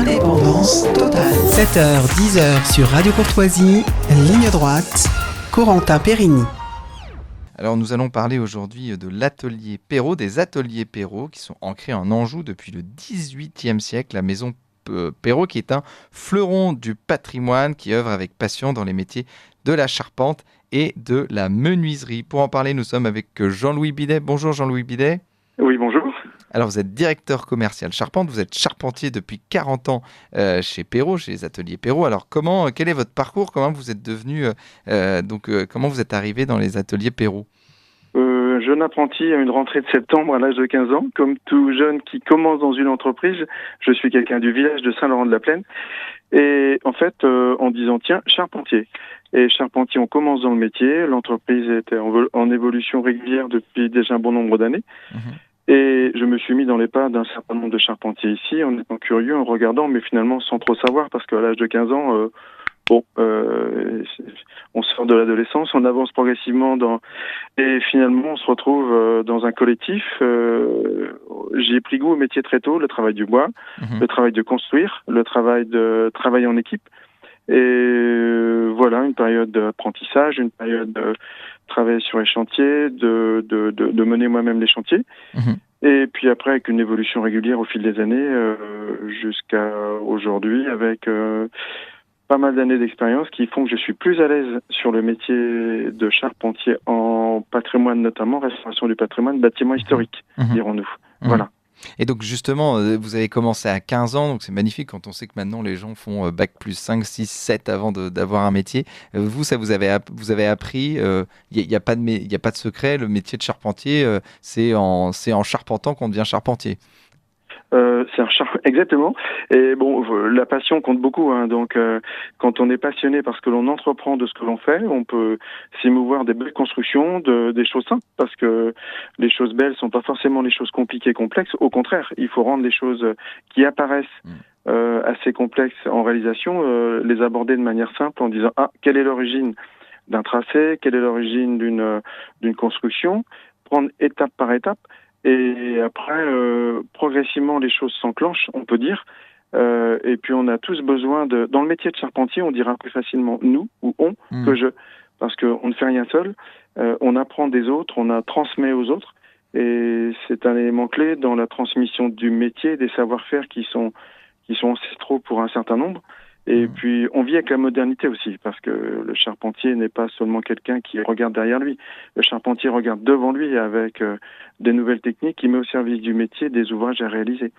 Indépendance totale. 7h, 10h sur Radio Courtoisie, ligne droite, Corentin Périni. Alors nous allons parler aujourd'hui de l'atelier Perrault, des ateliers Perrault qui sont ancrés en Anjou depuis le XVIIIe siècle. La maison Perrault qui est un fleuron du patrimoine qui œuvre avec passion dans les métiers de la charpente et de la menuiserie. Pour en parler, nous sommes avec Jean-Louis Bidet. Bonjour Jean-Louis Bidet. Oui, bonjour. Alors vous êtes directeur commercial charpente, vous êtes charpentier depuis 40 ans chez Perrault, chez les ateliers Perrault. Alors quel est votre parcours? Comment vous êtes devenu, comment vous êtes arrivé dans les ateliers Perrault? Jeune apprenti à une rentrée de septembre à l'âge de 15 ans. Comme tout jeune qui commence dans une entreprise, je suis quelqu'un du village de Saint-Laurent-de-la-Plaine. Et en fait, en disant, tiens, charpentier. Et charpentier, on commence dans le métier. L'entreprise était en évolution régulière depuis déjà un bon nombre d'années. Et je me suis mis dans les pas d'un certain nombre de charpentiers ici, en étant curieux, en regardant, mais finalement sans trop savoir, parce qu'à l'âge de 15 ans, on sort de l'adolescence, on avance progressivement et finalement on se retrouve dans un collectif. J'ai pris goût au métier très tôt, le travail du bois, le travail de construire, le travail de travailler en équipe. Et voilà, une période d'apprentissage, une période de travailler sur les chantiers, de mener moi-même les chantiers. Et puis après, avec une évolution régulière au fil des années, jusqu'à aujourd'hui, avec pas mal d'années d'expérience qui font que je suis plus à l'aise sur le métier de charpentier en patrimoine, notamment restauration du patrimoine, bâtiment historique, dirons-nous. Voilà. Et donc justement, vous avez commencé à 15 ans, donc c'est magnifique quand on sait que maintenant les gens font bac plus 5, 6, 7 avant d'avoir un métier. Vous, ça vous avez appris, il n'y a pas de secret, le métier de charpentier, c'est en charpentant qu'on devient charpentier. Exactement. Et bon, la passion compte beaucoup, hein. Donc, quand on est passionné parce que l'on entreprend de ce que l'on fait, on peut s'émouvoir des belles constructions, des choses simples, parce que les choses belles sont pas forcément les choses compliquées, complexes. Au contraire, il faut rendre les choses qui apparaissent assez complexes en réalisation, les aborder de manière simple en disant quelle est l'origine d'un tracé, quelle est l'origine d'une construction, prendre étape par étape. Et après, progressivement, les choses s'enclenchent, on peut dire. Et puis, on a tous besoin dans le métier de charpentier, on dira plus facilement nous ou on que je, parce qu'on ne fait rien seul. On apprend des autres, transmet aux autres. Et c'est un élément clé dans la transmission du métier, des savoir-faire qui sont ancestraux pour un certain nombre. Et puis, on vit avec la modernité aussi, parce que le charpentier n'est pas seulement quelqu'un qui regarde derrière lui. Le charpentier regarde devant lui avec des nouvelles techniques, il met au service du métier des ouvrages à réaliser.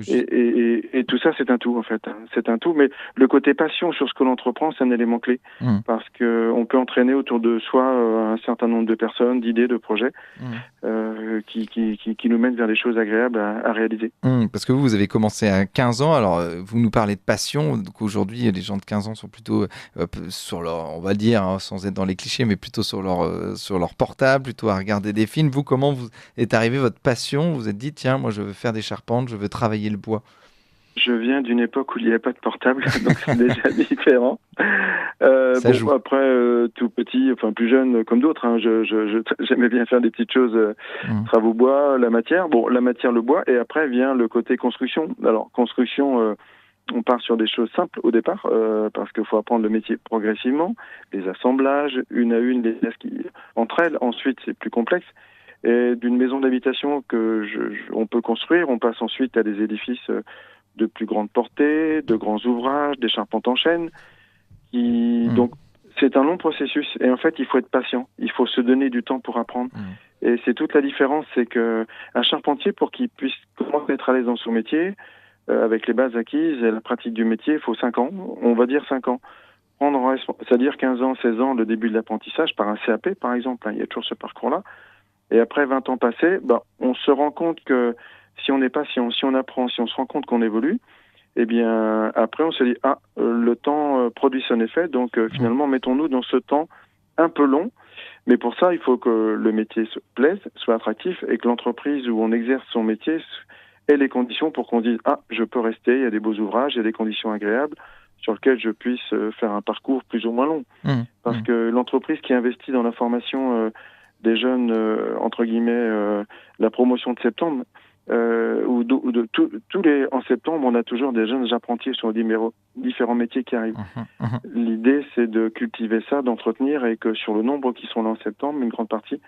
Et tout ça, c'est un tout, en fait. C'est un tout, mais le côté passion sur ce que l'on entreprend, c'est un élément clé, parce que on peut entraîner autour de soi un certain nombre de personnes, d'idées, de projets, qui nous mènent vers des choses agréables à réaliser. Parce que vous avez commencé à 15 ans, alors vous nous parlez de passion, donc aujourd'hui les gens de 15 ans sont plutôt sur leur, on va dire, sans être dans les clichés, mais plutôt sur leur portable, plutôt à regarder des films. Vous, comment vous est arrivée votre passion? Vous vous êtes dit, tiens, moi je veux faire des charpentes, je veux travailler le bois. Je viens d'une époque où il n'y avait pas de portable, donc c'est déjà différent. Après, tout petit, enfin plus jeune comme d'autres, hein, j'aimais bien faire des petites choses, travaux bois, la matière. Bon, la matière, le bois, et après vient le côté construction. Alors, construction, on part sur des choses simples au départ, parce qu'il faut apprendre le métier progressivement, les assemblages, une à une, les pièces qui entre elles. Ensuite, c'est plus complexe. Et d'une maison d'habitation on peut construire, on passe ensuite à des édifices de plus grande portée, de grands ouvrages, des charpentes en chêne. Donc, c'est un long processus. Et en fait, il faut être patient. Il faut se donner du temps pour apprendre. Et c'est toute la différence, c'est que un charpentier, pour qu'il puisse commencer à être à l'aise dans son métier, avec les bases acquises et la pratique du métier, il faut 5 ans. On va dire 5 ans. C'est-à-dire 15 ans, 16 ans, le début de l'apprentissage, par un CAP, par exemple. Il y a toujours ce parcours-là. Et après 20 ans passés, on se rend compte que si on est patient, si on apprend, si on se rend compte qu'on évolue, eh bien, après, on se dit, le temps produit son effet, donc finalement, mettons-nous dans ce temps un peu long. Mais pour ça, il faut que le métier se plaise, soit attractif, et que l'entreprise où on exerce son métier ait les conditions pour qu'on dise, je peux rester, il y a des beaux ouvrages, il y a des conditions agréables sur lesquelles je puisse faire un parcours plus ou moins long. Parce que l'entreprise qui investit dans la formation des jeunes, entre guillemets, la promotion de septembre, En septembre, on a toujours des jeunes apprentis sur différents métiers qui arrivent. L'idée, c'est de cultiver ça, d'entretenir, et que sur le nombre qui sont là en septembre, une grande partie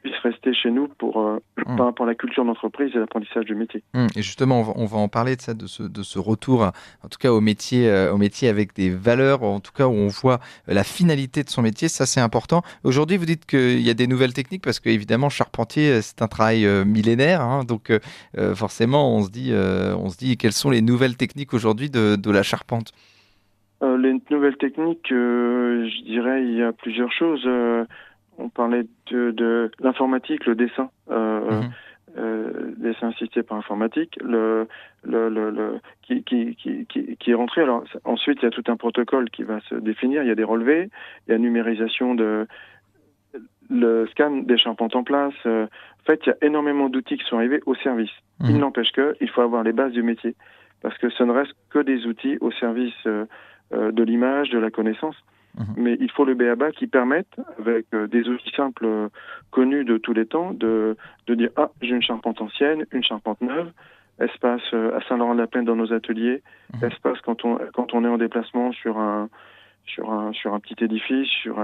puisse rester chez nous par rapport à la culture d'entreprise et l'apprentissage du métier. Et justement, on va en parler de ça, de ce retour, en tout cas au métier avec des valeurs, en tout cas où on voit la finalité de son métier. Ça, c'est important. Aujourd'hui, vous dites qu'il y a des nouvelles techniques parce qu'évidemment, charpentier, c'est un travail millénaire. Donc, forcément, on se dit quelles sont les nouvelles techniques aujourd'hui de la charpente. Les nouvelles techniques, je dirais, il y a plusieurs choses. On parlait de l'informatique, le dessin, dessin assisté par informatique, qui est rentré. Alors ensuite, il y a tout un protocole qui va se définir. Il y a des relevés, il y a numérisation le scan des charpentes en place. En fait, il y a énormément d'outils qui sont arrivés au service. Il n'empêche qu'il faut avoir les bases du métier, parce que ce ne reste que des outils au service de l'image, de la connaissance. Mais il faut le b.a.-ba qui permette, avec des outils simples connus de tous les temps, de dire « Ah, j'ai une charpente ancienne, une charpente neuve, elle se passe à Saint-Laurent-de-la-Plaine dans nos ateliers, elle se passe quand on est en déplacement sur un petit édifice, sur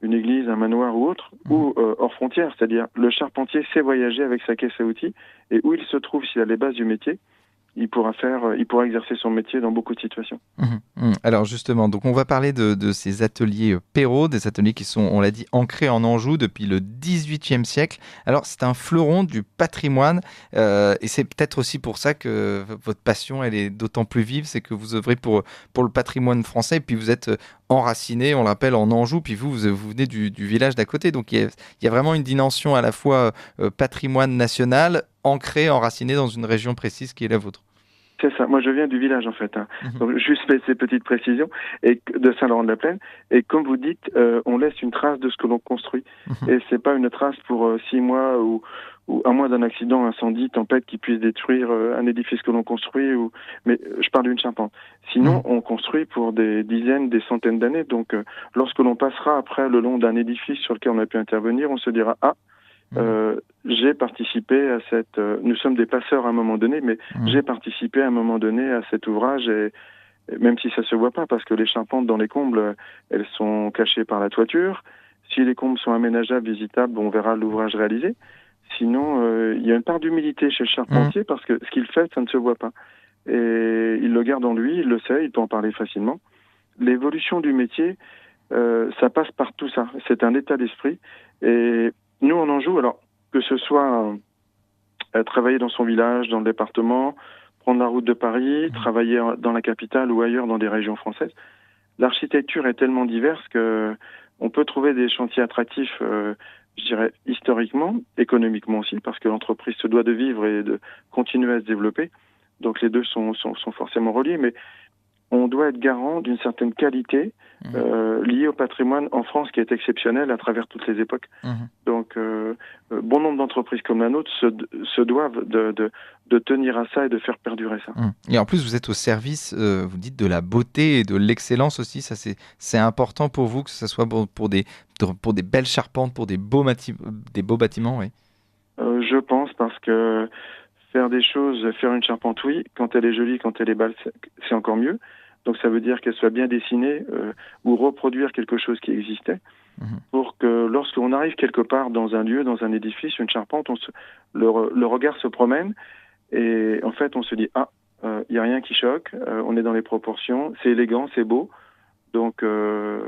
une église, un manoir ou autre, ou hors frontière, c'est-à-dire le charpentier sait voyager avec sa caisse à outils, et où il se trouve, s'il a les bases du métier, il pourra exercer son métier dans beaucoup de situations. Alors justement, donc on va parler de ces ateliers Perrault, des ateliers qui sont, on l'a dit, ancrés en Anjou depuis le XVIIIe siècle. Alors c'est un fleuron du patrimoine, et c'est peut-être aussi pour ça que votre passion, elle est d'autant plus vive, c'est que vous œuvrez pour le patrimoine français, et puis vous êtes enraciné, on l'appelle, en Anjou, puis vous venez du village d'à côté, donc il y a vraiment une dimension à la fois patrimoine national, ancré, enraciné dans une région précise qui est la vôtre. C'est ça. Moi, je viens du village, en fait. Donc, juste ces petites précisions, et de Saint-Laurent-de-la-Plaine. Et comme vous dites, on laisse une trace de ce que l'on construit. Et c'est pas une trace pour 6 mois ou à moins d'un accident, incendie, tempête qui puisse détruire un édifice que l'on construit. Mais je parle d'une charpente. Sinon, on construit pour des dizaines, des centaines d'années. Donc, lorsque l'on passera après le long d'un édifice sur lequel on a pu intervenir, on se dira « Ah, j'ai participé à cette... nous sommes des passeurs à un moment donné, mais j'ai participé à un moment donné à cet ouvrage, et même si ça se voit pas, parce que les charpentes dans les combles, elles sont cachées par la toiture. Si les combles sont aménageables, visitables, on verra l'ouvrage réalisé. Sinon, il y a une part d'humilité chez le charpentier, parce que ce qu'il fait, ça ne se voit pas. Et il le garde en lui, il le sait, il peut en parler facilement. L'évolution du métier, ça passe par tout ça. C'est un état d'esprit. Et nous, on en joue, alors que ce soit travailler dans son village, dans le département, prendre la route de Paris, travailler dans la capitale ou ailleurs dans des régions françaises. L'architecture est tellement diverse que on peut trouver des chantiers attractifs, je dirais, historiquement, économiquement aussi, parce que l'entreprise se doit de vivre et de continuer à se développer. Donc les deux sont forcément reliés, mais on doit être garant d'une certaine qualité liée au patrimoine en France qui est exceptionnel à travers toutes les époques. Donc, bon nombre d'entreprises comme la nôtre se doivent de tenir à ça et de faire perdurer ça. Et en plus, vous êtes au service, vous dites, de la beauté et de l'excellence aussi. Ça, c'est important pour vous, que ce soit pour des belles charpentes, pour des beaux bâtiments, oui. Je pense, parce que faire une charpente, oui, quand elle est jolie, quand elle est belle, c'est encore mieux. Donc ça veut dire qu'elle soit bien dessinée ou reproduire quelque chose qui existait, pour que lorsqu'on arrive quelque part dans un lieu, dans un édifice, une charpente, le regard se promène, et en fait on se dit « Ah, il n'y a rien qui choque, on est dans les proportions, c'est élégant, c'est beau ». Donc en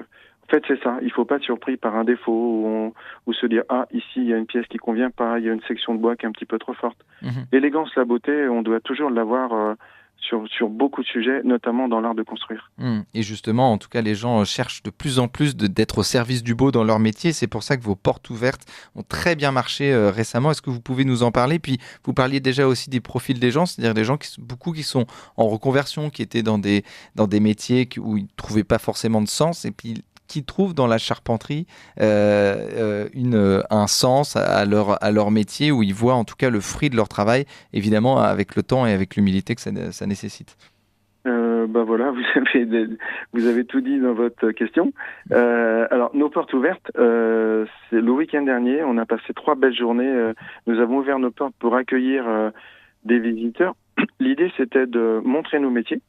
fait c'est ça, il ne faut pas être surpris par un défaut ou se dire « Ah, ici il y a une pièce qui ne convient pas, il y a une section de bois qui est un petit peu trop forte ». L'élégance, la beauté, on doit toujours l'avoir sur beaucoup de sujets, notamment dans l'art de construire. Et justement, en tout cas, les gens cherchent de plus en plus d'être au service du beau dans leur métier. C'est pour ça que vos portes ouvertes ont très bien marché récemment. Est-ce que vous pouvez nous en parler? Puis, vous parliez déjà aussi des profils des gens, c'est-à-dire des gens beaucoup qui sont en reconversion, qui étaient dans des métiers où ils ne trouvaient pas forcément de sens, et puis qui trouvent dans la charpenterie un sens à leur métier, où ils voient en tout cas le fruit de leur travail, évidemment avec le temps et avec l'humilité que ça nécessite. Voilà, vous avez tout dit dans votre question. Alors, nos portes ouvertes, c'est le week-end dernier, on a passé 3 belles journées. Nous avons ouvert nos portes pour accueillir des visiteurs. L'idée, c'était de montrer nos métiers.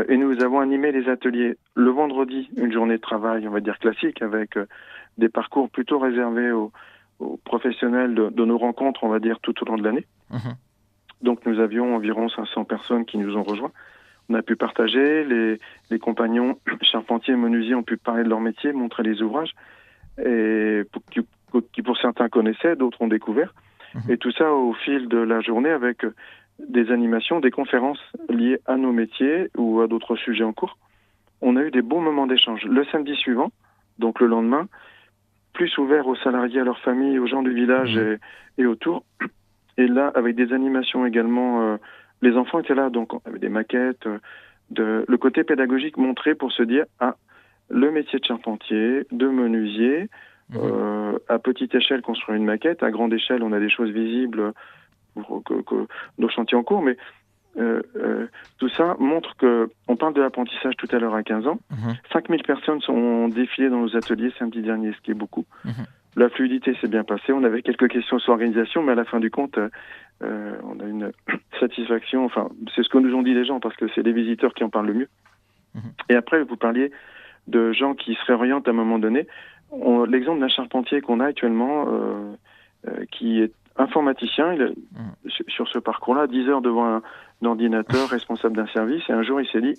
Et nous avons animé les ateliers le vendredi, une journée de travail, on va dire classique, avec des parcours plutôt réservés aux professionnels de nos rencontres, on va dire, tout au long de l'année. Donc nous avions environ 500 personnes qui nous ont rejoints. On a pu partager, les compagnons charpentiers et menuisiers ont pu parler de leur métier, montrer les ouvrages, et qui pour certains connaissaient, d'autres ont découvert. Et tout ça au fil de la journée avec des animations, des conférences liées à nos métiers ou à d'autres sujets en cours. On a eu des bons moments d'échange. Le samedi suivant, donc le lendemain, plus ouvert aux salariés, à leurs familles, aux gens du village et autour. Et là, avec des animations également, les enfants étaient là, donc avec des maquettes, le côté pédagogique montré pour se dire, le métier de charpentier, de menuisier, à petite échelle construire une maquette, à grande échelle on a des choses visibles pour nos chantiers en cours, mais tout ça montre que, on parle de l'apprentissage tout à l'heure à 15 ans, 5000 personnes sont défilées dans nos ateliers samedi dernier, ce qui est beaucoup. La fluidité s'est bien passée, on avait quelques questions sur l'organisation, mais à la fin du compte, on a une satisfaction, enfin, c'est ce que nous ont dit les gens, parce que c'est les visiteurs qui en parlent le mieux. Et après, vous parliez de gens qui se réorientent à un moment donné. L'exemple d'un charpentier qu'on a actuellement, qui est informaticien, sur ce parcours-là, 10 heures devant un ordinateur, responsable d'un service, et un jour il s'est dit,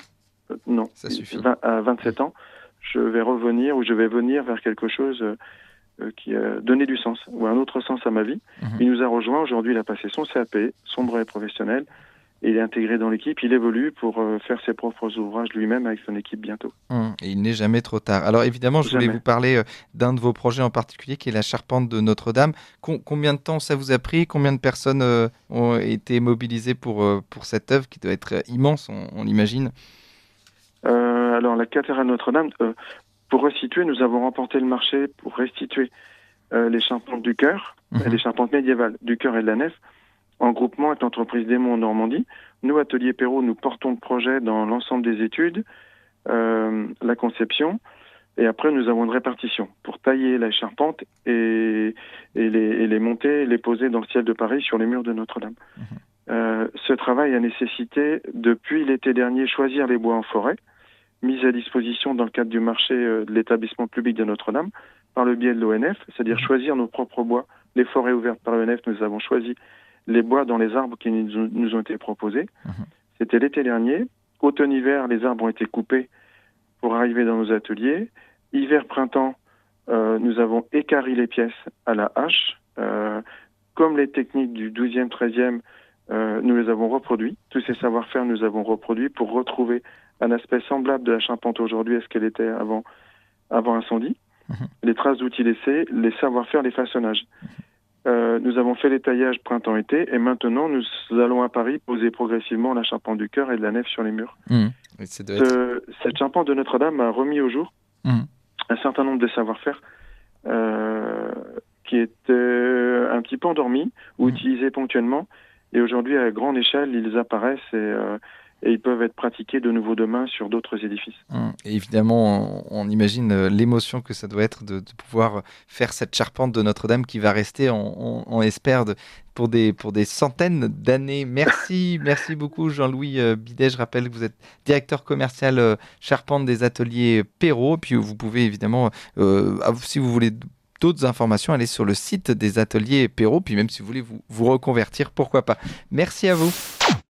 non, ça suffit. À 27 ans, je vais revenir ou je vais venir vers quelque chose qui a donné du sens, ou un autre sens à ma vie. Il nous a rejoint, aujourd'hui il a passé son CAP, son brevet professionnel, et il est intégré dans l'équipe, il évolue pour faire ses propres ouvrages lui-même avec son équipe bientôt. Et il n'est jamais trop tard. Alors évidemment, je voulais vous parler d'un de vos projets en particulier, qui est la charpente de Notre-Dame. Combien de temps ça vous a pris ? Combien de personnes ont été mobilisées pour cette œuvre qui doit être immense, on l'imagine ? Alors la cathédrale Notre-Dame, pour resituer, nous avons remporté le marché pour restituer les charpentes du chœur, les charpentes médiévales du chœur et de la nef, en groupement avec l'entreprise Démon en Normandie. Nous, Atelier Perrault, nous portons le projet dans l'ensemble des études, la conception, et après nous avons une répartition pour tailler la charpente et les monter, les poser dans le ciel de Paris sur les murs de Notre-Dame. Ce travail a nécessité, depuis l'été dernier, choisir les bois en forêt, mis à disposition dans le cadre du marché de l'établissement public de Notre-Dame, par le biais de l'ONF, c'est-à-dire choisir nos propres bois. Les forêts ouvertes par l'ONF, nous avons choisi les bois dans les arbres qui nous ont été proposés. C'était l'été dernier. Automne-hiver, les arbres ont été coupés pour arriver dans nos ateliers. Hiver-printemps, nous avons équarri les pièces à la hache. Comme les techniques du 12e, 13e, nous les avons reproduits. Tous ces savoir-faire, nous avons reproduits pour retrouver un aspect semblable de la charpente aujourd'hui à ce qu'elle était avant incendie. Les traces d'outils laissés, les savoir-faire, les façonnages. Nous avons fait les taillages printemps-été et maintenant nous allons à Paris poser progressivement la charpente du chœur et de la nef sur les murs. Cette charpente de Notre-Dame a remis au jour un certain nombre de savoir-faire qui étaient un petit peu endormis ou utilisés ponctuellement, et aujourd'hui à grande échelle ils apparaissent et ils peuvent être pratiqués de nouveau demain sur d'autres édifices. Et évidemment, on imagine l'émotion que ça doit être de pouvoir faire cette charpente de Notre-Dame qui va rester, on espère, pour des centaines d'années. Merci beaucoup Jean-Louis Bidet. Je rappelle que vous êtes directeur commercial charpente des ateliers Perrault. Puis vous pouvez évidemment, si vous voulez d'autres informations, aller sur le site des ateliers Perrault. Puis même si vous voulez vous reconvertir, pourquoi pas. Merci à vous.